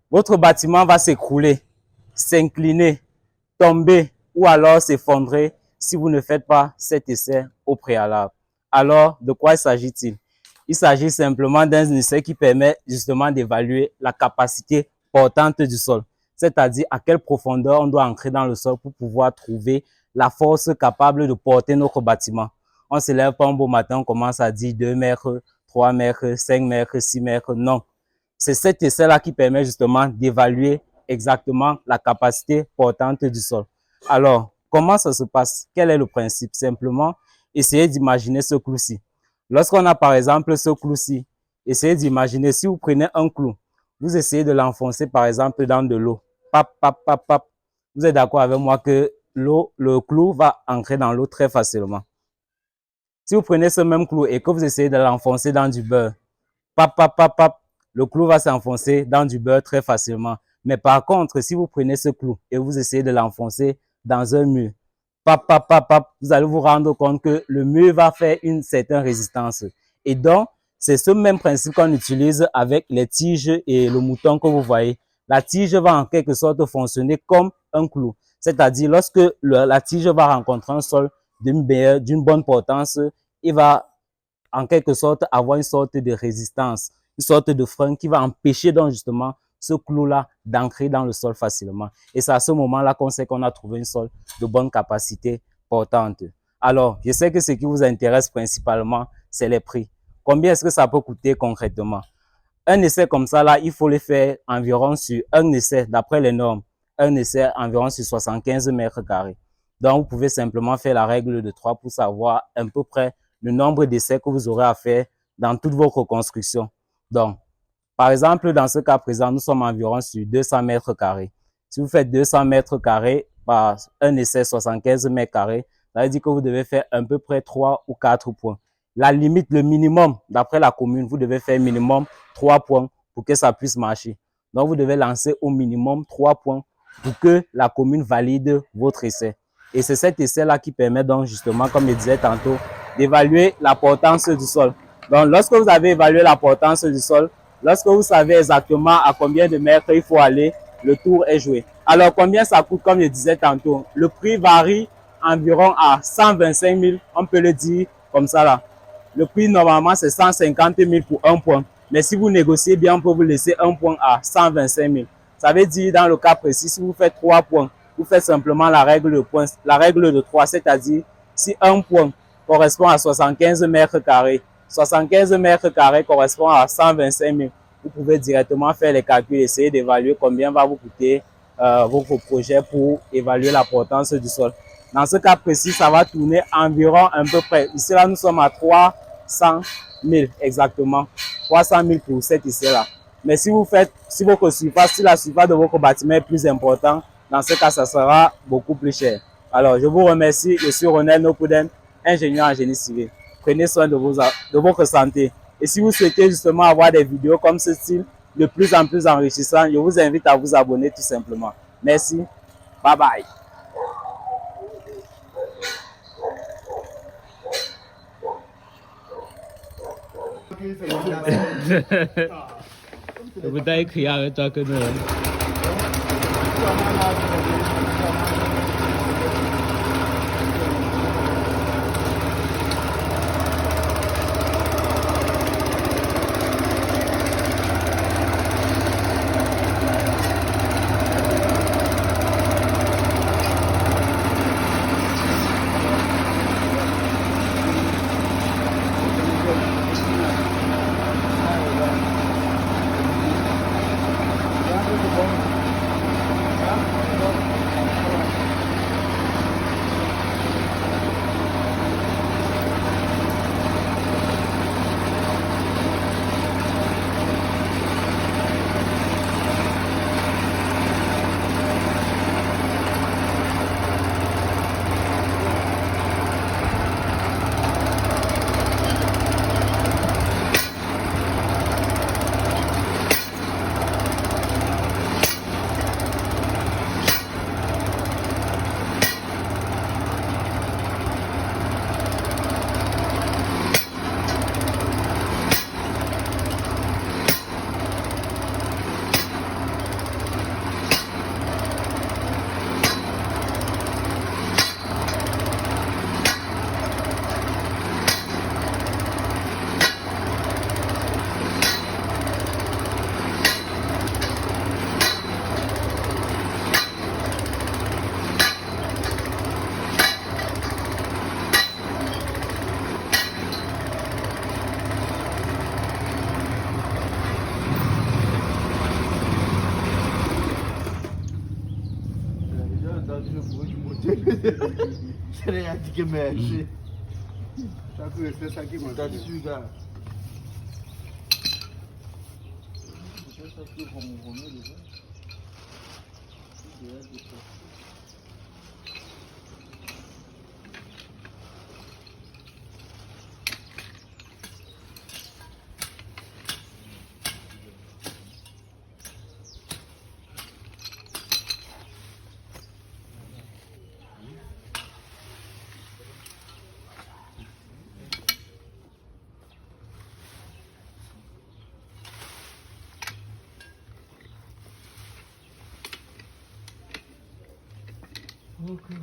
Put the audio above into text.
votre bâtiment va s'écrouler, s'incliner, tomber ou alors s'effondrer si vous ne faites pas cet essai au préalable. Alors, de quoi s'agit-il? Il s'agit simplement d'un essai qui permet justement d'évaluer la capacité portante du sol, c'est-à-dire à quelle profondeur on doit entrer dans le sol pour pouvoir trouver la force capable de porter notre bâtiment. On ne se lève pas un beau matin, on commence à dire 2 mètres, 3 mètres, 5 mètres, 6 mètres, non. C'est cet essai-là qui permet justement d'évaluer exactement la capacité portante du sol. Alors, comment ça se passe? Quel est le principe? Simplement, essayez d'imaginer ce clou-ci. Lorsqu'on a par exemple ce clou-ci, essayez d'imaginer, si vous prenez un clou, vous essayez de l'enfoncer par exemple dans de l'eau. Pap, pap, pap, pap. Vous êtes d'accord avec moi que le clou va entrer dans l'eau très facilement. Si vous prenez ce même clou et que vous essayez de l'enfoncer dans du beurre, pap, pap, pap, pap, le clou va s'enfoncer dans du beurre très facilement. Mais par contre, si vous prenez ce clou et vous essayez de l'enfoncer dans un mur, pap, pap, pap, pap, vous allez vous rendre compte que le mur va faire une certaine résistance. Et donc, c'est ce même principe qu'on utilise avec les tiges et le mouton que vous voyez. La tige va en quelque sorte fonctionner comme un clou. C'est-à-dire, lorsque la tige va rencontrer un sol d'une bonne portance, il va en quelque sorte avoir une sorte de résistance, une sorte de frein qui va empêcher donc justement ce clou-là d'entrer dans le sol facilement. Et c'est à ce moment-là qu'on sait qu'on a trouvé un sol de bonne capacité portante. Alors, je sais que ce qui vous intéresse principalement, c'est les prix. Combien est-ce que ça peut coûter concrètement? Un essai comme ça, là, il faut le faire environ sur un essai, d'après les normes, un essai environ sur 75 mètres carrés. Donc, vous pouvez simplement faire la règle de 3 pour savoir à peu près le nombre d'essais que vous aurez à faire dans toute votre construction. Donc, par exemple, dans ce cas présent, nous sommes environ sur 200 mètres carrés. Si vous faites 200 mètres carrés par un essai 75 mètres carrés, ça veut dire que vous devez faire à peu près 3 ou 4 points. La limite, le minimum, d'après la commune, vous devez faire minimum 3 points pour que ça puisse marcher. Donc, vous devez lancer au minimum 3 points pour que la commune valide votre essai. Et c'est cet essai-là qui permet donc justement, comme je disais tantôt, d'évaluer la portance du sol. Donc, lorsque vous avez évalué la portance du sol, lorsque vous savez exactement à combien de mètres il faut aller, le tour est joué. Alors, combien ça coûte, comme je disais tantôt? Le prix varie environ à 125 000, on peut le dire comme ça là. Le prix, normalement, c'est 150 000 pour un point. Mais si vous négociez bien, on peut vous laisser un point à 125 000. Ça veut dire, dans le cas précis, si vous faites 3 points, vous faites simplement la règle de points, la règle de 3, c'est-à-dire, si un point correspond à 75 mètres carrés, 75 mètres carrés correspond à 125 000. Vous pouvez directement faire les calculs, essayer d'évaluer combien va vous coûter votre projet pour évaluer la portance du sol. Dans ce cas précis, ça va tourner environ à peu près. Ici, là, nous sommes à 300 000 exactement. 300 000 pour cet essai-là. Mais si vous faites, si votre surface, si la surface de votre bâtiment est plus importante, dans ce cas, ça sera beaucoup plus cher. Alors, je vous remercie. Je suis Ronel Nopuden, ingénieur en génie civil. Prenez soin de votre santé. Et si vous souhaitez justement avoir des vidéos comme ce style, de plus en plus enrichissant, je vous invite à vous abonner tout simplement. Merci. Bye bye.不带可以啊，抓个呢。C'est les gars qui mergent. C'est ça qui monte dessus, gars. C'est ça qui est okay.